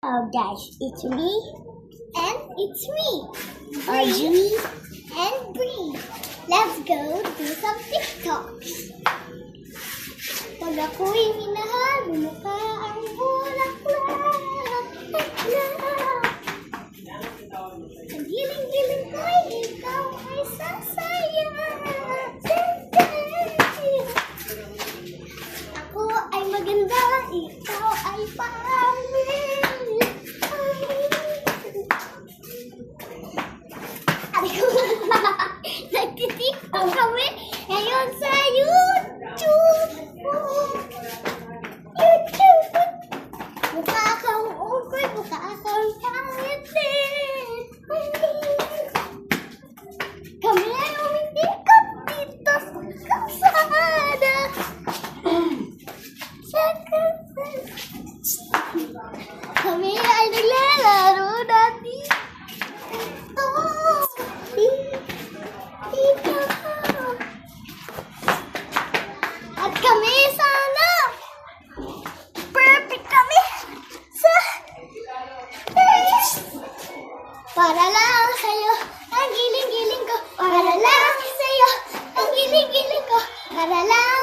Oh guys, it's me and it's me, Arjuni and Bree. Let's go do some TikToks. Pag ako'y minahal, bumukha ang bulaklak. Sa giling-giling ko'y ikaw ay sasaya. Ako ay maganda, ikaw ay pangit. Nagtitiktok kami ngayon sa YouTube. Mukha kang ungkoy, mukha kang pangit din. Kami ay umitikot dito sa kalsada. Kami ay naglalaro dati. At kami sana perfect kami sa test. Para lang sa'yo ang giling-giling ko. Para lang sa'yo ang giling-giling ko. Para lang